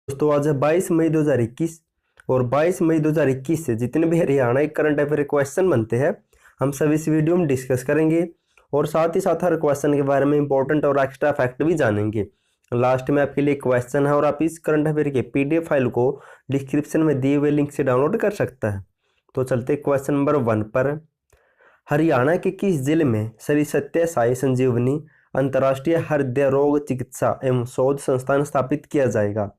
दोस्तों आज है 22 मई 2021 और 22 मई 2021 से जितने भी हरियाणा के करंट अफेयर क्वेश्चन बनते हैं हम सभी इस वीडियो में डिस्कस करेंगे और साथ ही साथ हर क्वेश्चन के बारे में इंपॉर्टेंट और एक्स्ट्रा फैक्ट भी जानेंगे। लास्ट में आपके लिए क्वेश्चन है और आप इस करंट अफेयर के पीडीएफ फाइल को डिस्क्रिप्शन में दिए हुए लिंक से डाउनलोड कर सकता है। तो चलते क्वेश्चन नंबर 1 पर। हरियाणा के किस जिले में श्री सत्य साई संजीवनी अंतर्राष्ट्रीय हृदय रोग चिकित्सा एवं शोध संस्थान स्थापित किया जाएगा?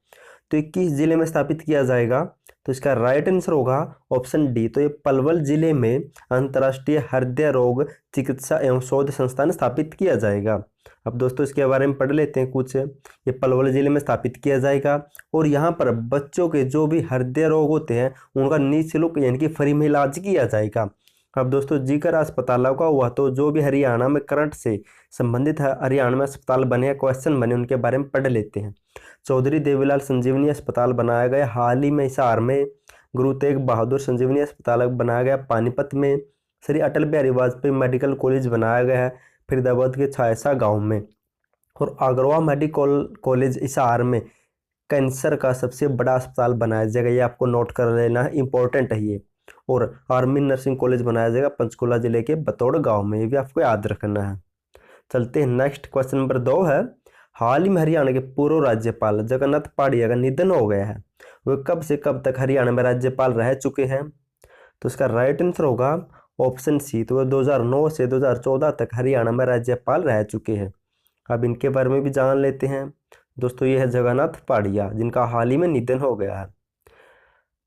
तो ये किस जिले में स्थापित किया जाएगा? तो इसका राइट आंसर होगा ऑप्शन डी। तो ये पलवल जिले में अंतर्राष्ट्रीय हृदय रोग चिकित्सा एवं शोध संस्थान स्थापित किया जाएगा। अब दोस्तों इसके बारे में पढ़ लेते हैं कुछ। ये पलवल जिले में स्थापित किया जाएगा और यहाँ पर बच्चों के जो भी हृदय रोग होते हैं उनका निःशुल्क यानी कि फ्री में इलाज किया जाएगा। अब दोस्तों जिक्र अस्पतालों का हुआ तो जो भी हरियाणा में करंट से संबंधित है हरियाणा में अस्पताल बने या क्वेश्चन बने उनके बारे में पढ़ लेते हैं। चौधरी देवीलाल संजीवनी अस्पताल बनाया गया हाल ही में हिसार में। गुरु तेग बहादुर संजीवनी अस्पताल बनाया गया पानीपत में। श्री अटल बिहारी वाजपेयी मेडिकल कॉलेज बनाया गया है फरीदाबाद के छायसा गांव में। और अग्रवा मेडिकल कॉलेज हिसार में कैंसर का सबसे बड़ा अस्पताल बनाया जाएगा। ये आपको नोट कर लेना है, इंपॉर्टेंट है ये। और आर्मी नर्सिंग कॉलेज बनाया जाएगा पंचकुला जिले के बतौड़ गांव में, ये भी आपको याद रखना है। चलते हैं नेक्स्ट क्वेश्चन नंबर 2 है। हाल ही में हरियाणा के पूर्व राज्यपाल जगन्नाथ पहाड़िया का निधन हो गया है। वे कब से कब तक हरियाणा में राज्यपाल रह चुके हैं? तो इसका राइट आंसर होगा ऑप्शन सी। तो वे 2009 से 2014 तक हरियाणा में राज्यपाल रह चुके हैं। अब इनके बारे में भी जान लेते हैं। दोस्तों ये है जगन्नाथ पहाड़िया जिनका हाल ही में निधन हो गया है।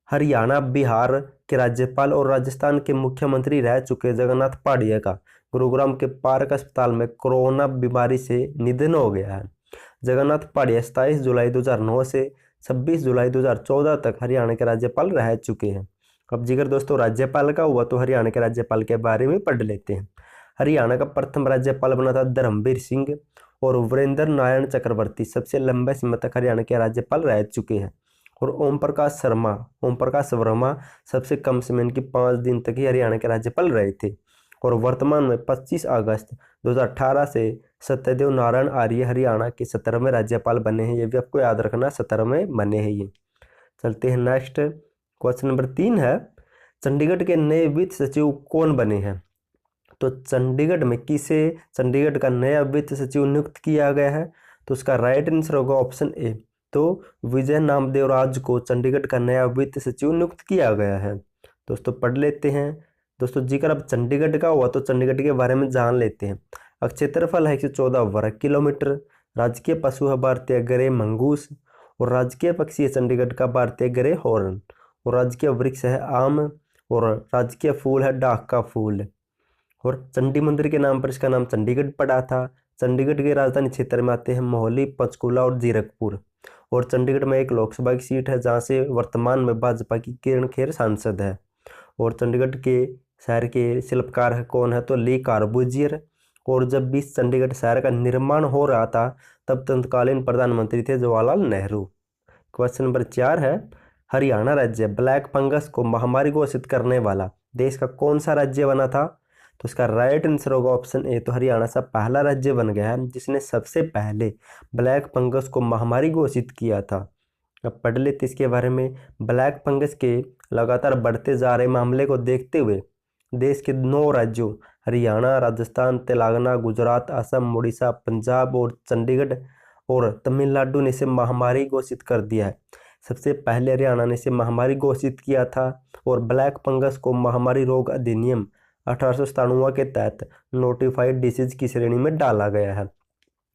हरियाणा बिहार के राज्यपाल और राजस्थान के मुख्यमंत्री रह चुके जगन्नाथ पहाड़िया का गुरुग्राम के पार्क अस्पताल में कोरोना बीमारी से निधन हो गया है। जगन्नाथ पहाड़िया 27 जुलाई 2009 से 26 जुलाई 2014 तक हरियाणा के राज्यपाल रह चुके हैं। अब जिक्र दोस्तों राज्यपाल का हुआ तो हरियाणा के राज्यपाल के बारे में पढ़ लेते हैं। हरियाणा का प्रथम राज्यपाल बना था धर्मवीर सिंह और वीरेंद्र नारायण चक्रवर्ती सबसे लंबे समय तक हरियाणा के राज्यपाल रह चुके हैं। और ओम प्रकाश वर्मा सबसे कम समय की 5 दिन तक ही हरियाणा के राज्यपाल रहे थे। और वर्तमान में 25 अगस्त 2018 से सत्यदेव नारायण आर्य हरियाणा के 17वें राज्यपाल बने हैं। ये भी आपको याद रखना, 17वें बने हैं ये। चलते हैं नेक्स्ट क्वेश्चन नंबर 3 है। चंडीगढ़ के नए वित्त सचिव कौन बने हैं? तो चंडीगढ़ का नया वित्त सचिव नियुक्त किया गया है? तो उसका राइट आंसर होगा ऑप्शन ए। तो विजय नामदेव राज को चंडीगढ़ का नया वित्त सचिव नियुक्त किया गया है। दोस्तों पढ़ लेते हैं। दोस्तों जिक्र अब चंडीगढ़ का हुआ तो चंडीगढ़ के बारे में जान लेते हैं। क्षेत्रफल है 114 वर्ग किलोमीटर। राजकीय पशु है भारतीय ग्रे मंगूस और राजकीय पक्षी है चंडीगढ़ का भारतीय ग्रे हॉर्न। और राजकीय वृक्ष है आम और राजकीय फूल है डाक का फूल। और चंडी मंदिर के नाम पर इसका नाम चंडीगढ़ पड़ा था। चंडीगढ़ के राजधानी क्षेत्र में आते हैं मोहाली, पंचकूला और जीरकपुर। और चंडीगढ़ में एक लोकसभा की सीट है जहां से वर्तमान में भाजपा की किरण खेर सांसद है। और चंडीगढ़ के शहर के शिल्पकार है कौन है? तो ली कार्बूजियर। और जब भी चंडीगढ़ शहर का निर्माण हो रहा था तब तत्कालीन प्रधानमंत्री थे जवाहरलाल नेहरू। क्वेश्चन नंबर 4 है। हरियाणा राज्य ब्लैक फंगस को महामारी घोषित करने वाला देश का कौन सा राज्य बना था? तो इसका राइट आंसर होगा ऑप्शन ए। तो हरियाणा सा पहला राज्य बन गया है जिसने सबसे पहले ब्लैक फंगस को महामारी घोषित किया था। अब पढ़ लेते इसके बारे में। ब्लैक फंगस के लगातार बढ़ते जा रहे मामले को देखते हुए देश के 9 राज्यों हरियाणा, राजस्थान, तेलंगाना, गुजरात, असम, उड़ीसा, पंजाब और चंडीगढ़ और तमिलनाडु ने इसे महामारी घोषित कर दिया है। सबसे पहले हरियाणा ने इसे महामारी घोषित किया था और ब्लैक फंगस को महामारी रोग अधिनियम 1897 के तहत नोटिफाइड डिसीज की श्रेणी में डाला गया है।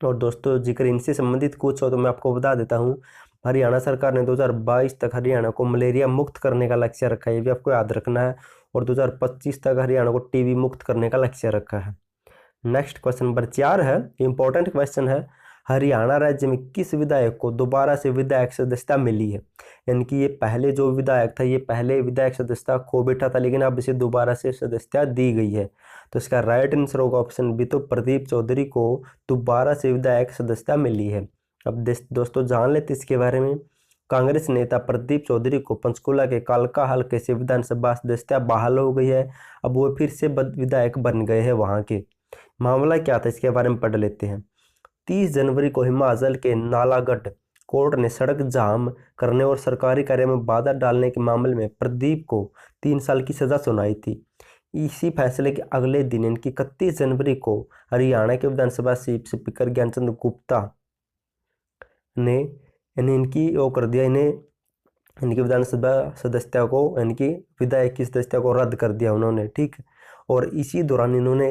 और दोस्तों जिक्र इनसे संबंधित कुछ हो तो मैं आपको बता देता हूँ। हरियाणा सरकार ने 2022 तक हरियाणा को मलेरिया मुक्त करने का लक्ष्य रखा है, ये भी आपको याद रखना है। और 2025 तक हरियाणा को टीबी मुक्त करने का लक्ष्य रखा है। नेक्स्ट क्वेश्चन नंबर 4 है, इंपॉर्टेंट क्वेश्चन है। हरियाणा राज्य में किस विधायक को दोबारा से विधायक सदस्यता मिली है? यानी कि ये पहले जो विधायक था ये पहले विधायक सदस्यता खो बैठा था लेकिन अब इसे दोबारा से सदस्यता दी गई है। तो इसका राइट आंसर होगा ऑप्शन बी। तो प्रदीप चौधरी को दोबारा से विधायक सदस्यता मिली है। अब दोस्तों जान लेते इसके बारे में। कांग्रेस नेता प्रदीप चौधरी को पंचकुला के कालका हल्के से विधानसभा सदस्यता बहाल हो गई है। अब वो फिर से विधायक बन गए हैं वहाँ के। मामला क्या था इसके बारे में पढ़ लेते हैं। 30 जनवरी को हिमाचल के नालागढ़ कोर्ट ने सड़क जाम करने और सरकारी कार्य में बाधा डालने के मामले में प्रदीप को 3 साल की सजा सुनाई थी। इसी फैसले के अगले दिन इनकी 31 जनवरी को हरियाणा के विधानसभा स्पीकर ज्ञानचंद गुप्ता ने इनकी वो कर दिया, इनकी विधानसभा सदस्यता को, इनकी विधायक की सदस्यता को रद्द कर दिया उन्होंने, ठीक। और इसी दौरान इन्होंने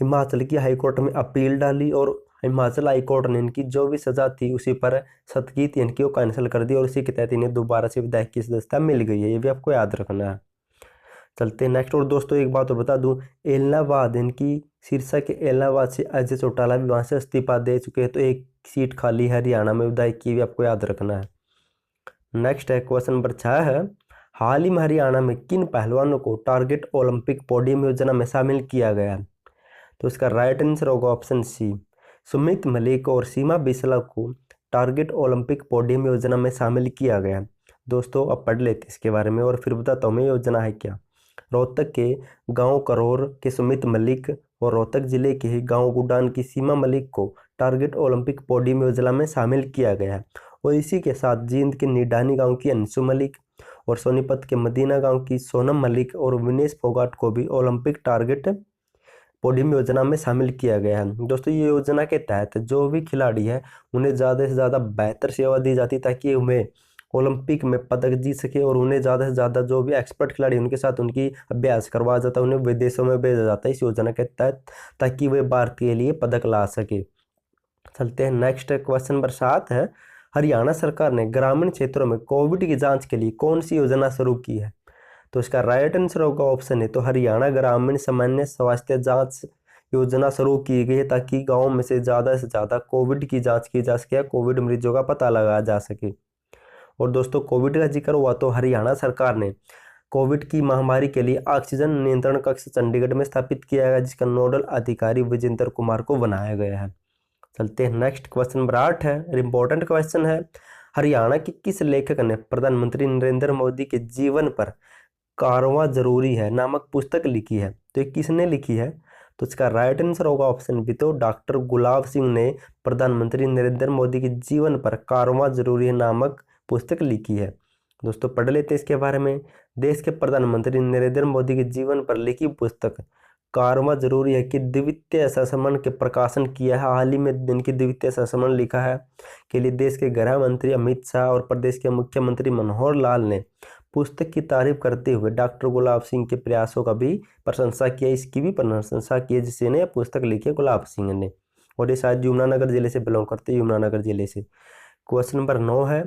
हिमाचल की हाईकोर्ट में अपील डाली और हिमाचल हाईकोर्ट ने इनकी जो भी सज़ा थी उसी पर स्थगित इनकी वो कैंसिल कर दी और उसी के तहत इन्हें दोबारा से विधायक की सदस्यता मिल गई है। ये भी आपको याद रखना है। चलते नेक्स्ट। और दोस्तों एक बात और बता दूं, इलाहाबाद, इनकी शीर्षक के इलाहाबाद से अजय चौटाला भी वहाँ से इस्तीफा दे चुके हैं, तो एक सीट खाली है हरियाणा में विधायक की, भी आपको याद रखना है। नेक्स्ट है क्वेश्चन नंबर 6 है, हाल ही में हरियाणा में किन पहलवानों को टारगेट ओलंपिक पोडियम योजना में शामिल किया गया? तो इसका राइट आंसर होगा ऑप्शन सी, सुमित मलिक और सीमा बिस्ला को टारगेट ओलंपिक पोडियम योजना में शामिल किया गया। दोस्तों अब पढ़ लेते इसके बारे में और फिर बताता हूँ मैं योजना है क्या। रोहतक के गांव करौर के सुमित मलिक और रोहतक जिले के ही गांव गुडान की सीमा मलिक को टारगेट ओलंपिक पोडियम योजना में शामिल किया गया है। और इसी के साथ जींद के निडानी गांव की अंशु मलिक और सोनीपत के मदीना गांव की सोनम मलिक और विनेश फोगाट को भी ओलंपिक टारगेट पोडियम योजना में शामिल किया गया है। दोस्तों ये योजना के तहत जो भी खिलाड़ी है उन्हें ज़्यादा से ज़्यादा बेहतर सेवा दी जाती ताकि उन्हें ओलंपिक में पदक जीत सके, और उन्हें ज़्यादा से ज़्यादा जो भी एक्सपर्ट खिलाड़ी उनके साथ उनकी अभ्यास करवाया जाता है, उन्हें विदेशों में भेजा जाता है इस योजना के तहत ताकि वे भारत के लिए पदक ला सके। चलते हैं नेक्स्ट। क्वेश्चन नंबर 7 है, हरियाणा सरकार ने ग्रामीण क्षेत्रों में कोविड की जांच के लिए कौन सी योजना शुरू की है? तो इसका राइट आंसर होगा ऑप्शन है, तो हरियाणा ग्रामीण सामान्य स्वास्थ्य जांच योजना शुरू की गई है ताकि गाँव में से ज़्यादा कोविड की जाँच की जा सके, कोविड मरीजों का पता लगाया जा सके। और दोस्तों कोविड का जिक्र हुआ तो हरियाणा सरकार ने कोविड की महामारी के लिए ऑक्सीजन नियंत्रण कक्ष चंडीगढ़ में स्थापित किया गया, जिसका नोडल अधिकारी विजेंद्र कुमार को बनाया गया है। चलते हैं नेक्स्ट। क्वेश्चन नंबर 8 है, इंपॉर्टेंट क्वेश्चन है, हरियाणा के किस लेखक ने प्रधानमंत्री नरेंद्र मोदी के जीवन पर कारवां जरूरी है नामक पुस्तक लिखी है? तो ये किसने लिखी है? तो इसका राइट आंसर होगा ऑप्शन बी, तो डॉक्टर गुलाब सिंह ने प्रधानमंत्री नरेंद्र मोदी के जीवन पर कारवां जरूरी है नामक पुस्तक लिखी है। दोस्तों पढ़ लेते हैं इसके बारे में। देश के प्रधानमंत्री नरेंद्र मोदी के जीवन पर लिखी पुस्तक कारवां जरूरी है कि द्वितीय संस्मरण के प्रकाशन किया है। हाल ही में इनकी द्वितीय संस्मरण लिखा है के लिए देश के गृह मंत्री अमित शाह और प्रदेश के मुख्यमंत्री मनोहर लाल ने पुस्तक की तारीफ करते हुए डॉक्टर गुलाब सिंह के प्रयासों का भी प्रशंसा किया, इसकी भी प्रशंसा की जिसने पुस्तक लिखी है गुलाब सिंह ने, और ये शायद यमुनानगर जिले से बिलोंग करते हैं, यमुनानगर जिले से। क्वेश्चन नंबर 9 है,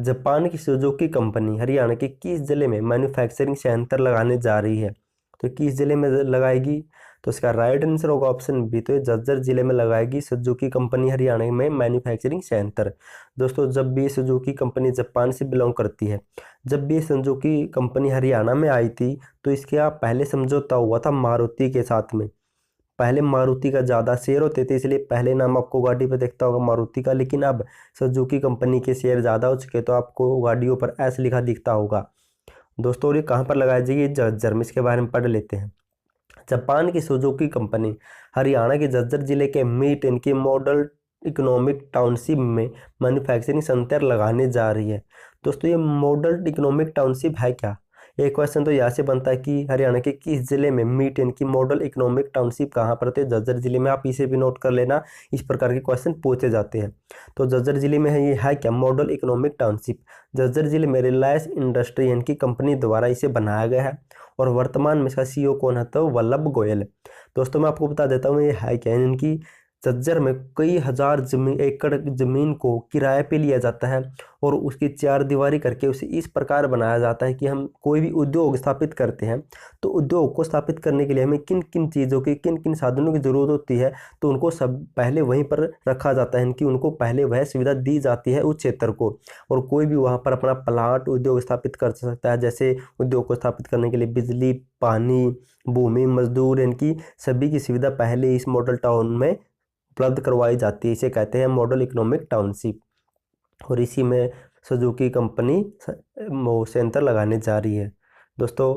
जापान की सुजुकी कंपनी हरियाणा के किस जिले में मैन्युफैक्चरिंग सेंटर लगाने जा रही है? तो किस जिले में लगाएगी? तो इसका राइट आंसर होगा ऑप्शन बी, तो ये झज्जर जिले में लगाएगी सुजुकी कंपनी हरियाणा में मैन्युफैक्चरिंग सेंटर। दोस्तों जब भी सुजुकी कंपनी जापान से बिलोंग करती है, जब भी सुजुकी कंपनी हरियाणा में आई थी तो इसका पहले समझौता हुआ था मारुति के साथ में। पहले मारुति का ज़्यादा शेयर होते थे इसलिए पहले नाम आपको गाड़ी पे देखता होगा मारुति का, लेकिन अब सुजुकी कंपनी के शेयर ज़्यादा हो चुके तो आपको गाड़ियों पर एस लिखा दिखता होगा। दोस्तों ये कहाँ पर लगाई जाएगी? झज्जर में। इसके बारे में पढ़ लेते हैं। जापान की सुजुकी कंपनी हरियाणा के झज्जर जिले के मीट इनकी मॉडल इकोनॉमिक टाउनशिप में मैन्युफैक्चरिंग सेंटर लगाने जा रही है। दोस्तों ये मॉडल इकोनॉमिक टाउनशिप है क्या? एक क्वेश्चन तो यहाँ से बनता है कि हरियाणा के किस जिले में मीट इनकी मॉडल इकोनॉमिक टाउनशिप कहाँ पर होते हैं? झज्जर जिले में। आप इसे भी नोट कर लेना, इस प्रकार के क्वेश्चन पूछे जाते हैं। तो झज्जर जिले में है, ये है क्या मॉडल इकोनॉमिक टाउनशिप? झज्जर जिले में रिलायंस इंडस्ट्री इनकी कंपनी द्वारा इसे बनाया गया है और वर्तमान में इसका सीईओ कौन है? तो वल्लभ गोयल। दोस्तों मैं आपको बता देता हूँ ये है क्या। इनकी झज्जर में कई हजार एकड़ जमीन को किराए पे लिया जाता है और उसकी चार दीवारी करके उसे इस प्रकार बनाया जाता है कि हम कोई भी उद्योग स्थापित करते हैं तो उद्योग को स्थापित करने के लिए हमें किन किन चीज़ों की किन किन साधनों की ज़रूरत होती है तो उनको सब पहले वहीं पर रखा जाता है, इनकी उनको पहले वह सुविधा दी जाती है उस क्षेत्र को, और कोई भी वहाँ पर अपना प्लांट उद्योग स्थापित कर सकता है। जैसे उद्योग को स्थापित करने के लिए बिजली, पानी, भूमि, मजदूर, इनकी सभी की सुविधा पहले इस मॉडल टाउन में उपलब्ध करवाई जाती है। इसे कहते हैं मॉडल इकोनॉमिक टाउनशिप, और इसी में सुजुकी कंपनी सेंटर लगाने जा रही है। दोस्तों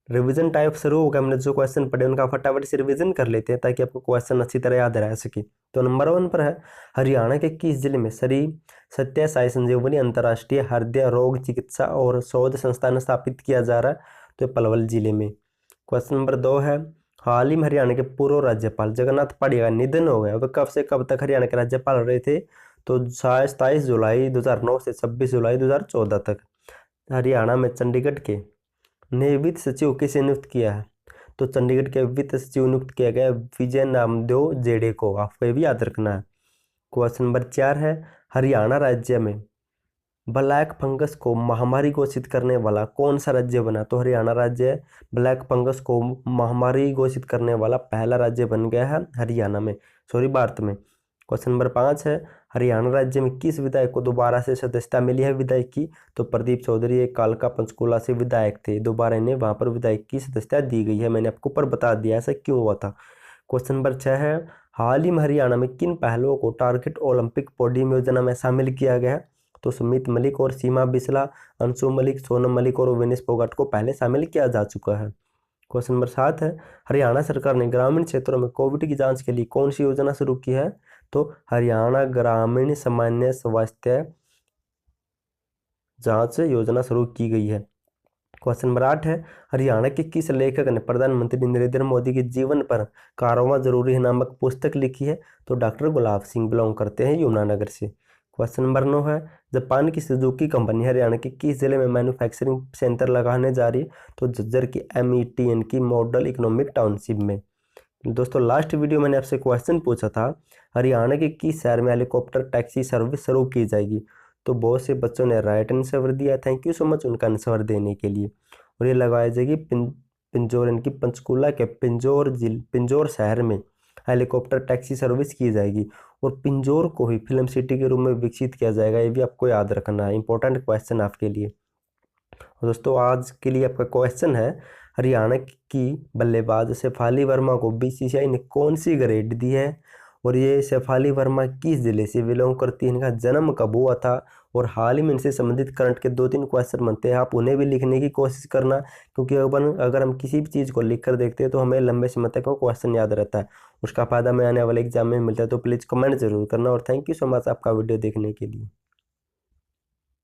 रिवीजन टाइप शुरू होगा, हमने जो क्वेश्चन पढ़े उनका फटाफट से रिवीजन कर लेते हैं ताकि आपको क्वेश्चन अच्छी तरह याद रह सके। तो नंबर 1 पर है, हरियाणा के किस जिले में श्री सत्य साई संजीवनी अंतर्राष्ट्रीय हृदय रोग चिकित्सा और शोध संस्थान स्थापित किया जा रहा है? तो पलवल जिले में। क्वेश्चन नंबर 2 है, हाल ही में हरियाणा के पूर्व राज्यपाल जगन्नाथ पढ़िया का निधन हो गया, वह कब से कब तक हरियाणा के राज्यपाल रहे थे? तो 27 जुलाई 2009 से 26 जुलाई 2014 तक। हरियाणा में चंडीगढ़ के ने वित्त सचिव किसे नियुक्त किया है? तो चंडीगढ़ के वित्त सचिव नियुक्त किया गया विजय नामदेव जेडे को, आपको ये भी याद रखना है। क्वेश्चन नंबर 4 है, हरियाणा राज्य में ब्लैक फंगस को महामारी घोषित करने वाला कौन सा राज्य बना? तो हरियाणा राज्य ब्लैक फंगस को महामारी घोषित करने वाला पहला राज्य बन गया है हरियाणा में, भारत में। क्वेश्चन नंबर 5 है, हरियाणा राज्य में किस विधायक को दोबारा से सदस्यता मिली है विधायक की? तो प्रदीप चौधरी एक कालका पंचकूला से विधायक थे, दोबारा इन्हें वहां पर विधायक की सदस्यता दी गई है। मैंने आपको ऊपर बता दिया ऐसा क्यों हुआ था। क्वेश्चन नंबर 6 है, हाल ही में हरियाणा में किन पहलुओं को टारगेट ओलंपिक पोडियम योजना में शामिल किया गया है? तो सुमित मलिक और सीमा बिस्ला, अंशु मलिक, सोनम मलिक और विनेश फोगाट को पहले शामिल किया जा चुका है। क्वेश्चन नंबर 7 है, हरियाणा सरकार ने ग्रामीण क्षेत्रों में कोविड की जांच के लिए कौन सी योजना शुरू की है? तो हरियाणा ग्रामीण सामान्य स्वास्थ्य जांच योजना शुरू की गई है। क्वेश्चन नंबर 8 है, हरियाणा के किस लेखक ने प्रधानमंत्री नरेंद्र मोदी के जीवन पर कारवां जरूरी है नामक पुस्तक लिखी है? तो डॉक्टर गुलाब सिंह बिलोंग करते हैं यमुनानगर से। क्वेश्चन नंबर 9 है, जापान की सुजुकी कंपनी हरियाणा के किस जिले में मैन्युफैक्चरिंग सेंटर लगाने जा रही है? तो झज्जर की METN की मॉडल इकोनॉमिक टाउनशिप में। दोस्तों लास्ट वीडियो मैंने आपसे क्वेश्चन पूछा था, हरियाणा के किस शहर में हेलीकॉप्टर टैक्सी सर्विस शुरू की जाएगी? तो बहुत से बच्चों ने राइट आंसर दिया, थैंक यू सो मच उनका आंसर देने के लिए। और ये लगाई जाएगी पिंजौर, इनकी पंचकूला के पिंजौर शहर में हेलीकॉप्टर टैक्सी सर्विस की जाएगी और पिंजौर को ही फिल्म सिटी के रूप में विकसित किया जाएगा, ये भी आपको याद रखना है, इंपॉर्टेंट क्वेश्चन आपके लिए। और दोस्तों आज के लिए आपका क्वेश्चन है, हरियाणा की बल्लेबाज शेफाली वर्मा को BCCI ने कौन सी ग्रेड दी है? और ये शेफाली वर्मा किस जिले से बिलोंग करती है, इनका जन्म कब हुआ था? और हाल ही में इनसे संबंधित करंट के 2-3 क्वेश्चन बनते हैं, आप उन्हें भी लिखने की कोशिश करना, क्योंकि अगर हम किसी भी चीज़ को लिख कर देखते हैं तो हमें लंबे समय तक वो क्वेश्चन याद रहता है, उसका फ़ायदा में आने वाले एग्जाम में मिलता है। तो प्लीज़ कमेंट जरूर करना और थैंक यू सो मच आपका वीडियो देखने के लिए।